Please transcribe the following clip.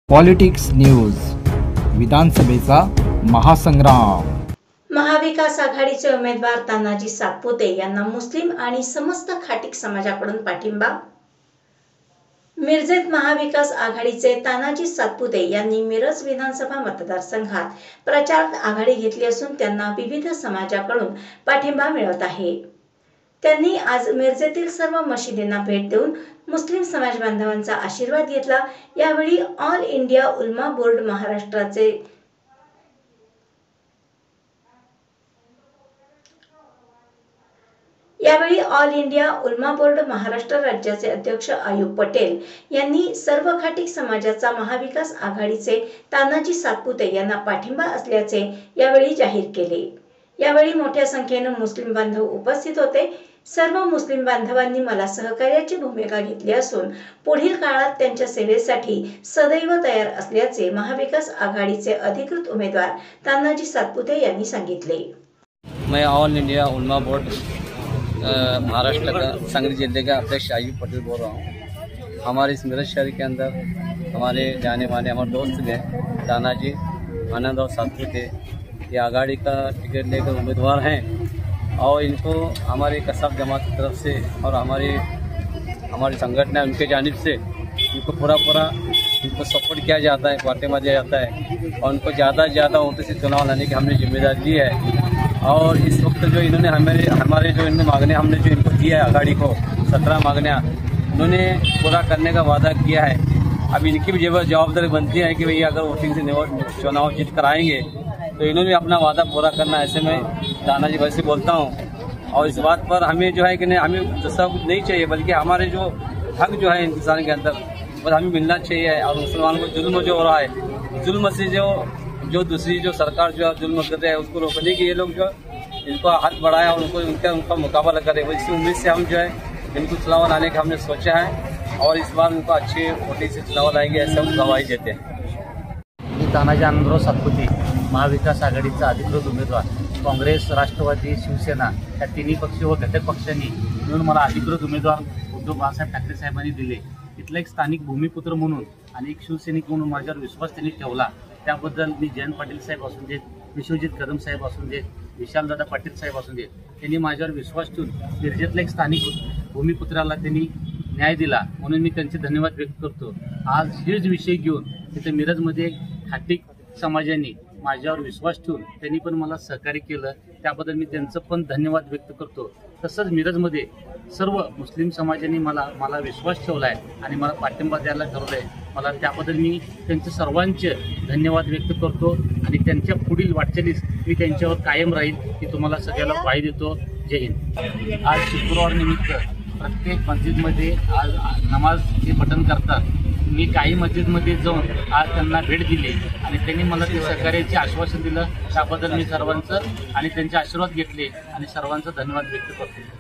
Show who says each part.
Speaker 1: Politics news विधानसभेचा महासंग्राम।
Speaker 2: महाविकास आघाडीचे उमेदवार तानाजी सातपुते यांना मुस्लिम आणि समस्त खाटीक समाजाकडून पाठिंबा। मिरजेत महाविकास आघाडीचे तानाजी सातपुते यांनी मिरज विधानसभा मतदारसंघात प्रचार आघाडी घेतली असून त्यांना विविध समाजाकडून पाठिंबा मिळत आहे। त्यांनी आज मिरजेतील सर्व मशिदींना भेट देऊन मुस्लिम समाज बांधवांचा आशीर्वाद घेतला। यावेळी ऑल इंडिया उलमा बोर्ड महाराष्ट्र राज्याचे अध्यक्ष आयुब पटेल यांनी सर्व खाटीक समाजाचा महाविकास आघाडीचे तानाजी सातपुते यांना पाठिंबा असल्याचे यावेळी जाहीर केले। यावेळी मोठ्या संख्येने मुस्लिम बांधव उपस्थित होते। सर्व मुस्लिम बांधवांनी मला सहकार्याची भूमिका घेतली असून पुढील काळात त्यांच्या सेवेसाठी सदैव तयार असल्याचे महाविकास आघाडीचे अधिकृत उमेदवार तानाजी सातपुते यांनी सांगितले।
Speaker 3: मैं ऑल इंडिया उलमा बोर्ड महाराष्ट्र का सांगली जिले का अध्यक्ष आयुब पटेल बोल रहा हूँ। हमारे इस मिरज शहर के अंदर हमारे जाने माने हमारे दोस्त हैं तानाजी आनंद और सातपुते, ये आघाड़ी का टिकट लेकर उम्मीदवार हैं और इनको हमारे कसाब जमात की तरफ से और हमारी संगठन है उनके जानिब से इनको पूरा इनको सपोर्ट किया जाता है, फातिमा दिया जाता है और उनको ज़्यादा से ज़्यादा वोटों से चुनाव लाने की हमने जिम्मेदारी ली है। और इस वक्त जो इन्होंने हमारे जो इनमें मांगने हमने जो इनको दिया है आघाड़ी को 17 मांगनियाँ उन्होंने पूरा करने का वादा किया है। अब इनकी भी जवाबदारी बनती है कि भैया अगर वोटिंग से चुनाव जीत कर आएंगे तो इन्होंने अपना वादा पूरा करना। ऐसे में तानाजी भाई से बोलता हूँ और इस बात पर हमें जो है कि नहीं, हमें दूसरा कुछ नहीं चाहिए बल्कि हमारे जो हक जो है इंसान के अंदर बस हमें मिलना चाहिए। और मुसलमानों को जुल्म जो हो रहा है, जुल्म से जो दूसरी जो सरकार जो जुल्म कर रही है उसको रोकने के ये लोग जो इनको हाथ बढ़ाया और उनका मुकाबला करे, इसी उम्मीद से हम जो है इनको चुनाव लाने का हमने सोचा है और इस बार उनको अच्छे वोटिंग से चुनाव लाएंगे ऐसे हम गवाही देते हैं।
Speaker 4: तानाजी आनंदराव सातपुते महाविकास आघाडीचा अधिकृत उमेदवार, काँग्रेस, राष्ट्रवादी, शिवसेना या तिन्ही पक्ष व घटक पक्षांनी मिळून मला अधिकृत उमेदवार उद्धव बाळासाहेब ठाकरे साहेबांनी दिले। इथला एक स्थानिक भूमिपुत्र म्हणून आणि एक शिवसैनिक म्हणून माझ्यावर विश्वास त्यांनी ठेवला, त्याबद्दल मी जयंत पाटील साहेब असून देत, विश्वजित कदम साहेब असून देत, विशालदादा पाटील साहेब असून देत, त्यांनी माझ्यावर विश्वास ठेवून मिरजेतल्या एक स्थानिक भूमिपुत्राला त्यांनी न्याय दिला म्हणून मी त्यांचे धन्यवाद व्यक्त करतो। आज हेच विषय घेऊन तिथे मिरजमध्ये खाटीक समाजाने माझ्यावर विश्वास ठेवून त्यांनी पण मला सहकार्य केलं, त्याबद्दल मी त्यांचं पण धन्यवाद व्यक्त करतो। तसंच मिरजमध्ये सर्व मुस्लिम समाजाने मला विश्वास ठेवला आहे आणि मला पाठिंबा द्यायला ठरवलं आहे, मला त्याबद्दल मी त्यांचे सर्वांचे धन्यवाद व्यक्त करतो आणि त्यांच्या पुढील वाटचालीस मी त्यांच्यावर कायम राहील ही तुम्हाला सगळ्याला ग्वाही देतो। जय हिंद। आज शुक्रवार निमित्त प्रत्येक मस्जिदमध्ये आज नमाज हे पठण करतात। मी काही मस्जिदमध्ये जाऊन आज त्यांना भेट दिली आणि त्यांनी मला ते सहकार्याचे आश्वासन दिलं, त्याबद्दल मी सर्वांचं आणि त्यांचे आशीर्वाद घेतले आणि सर्वांचा धन्यवाद व्यक्त करतो।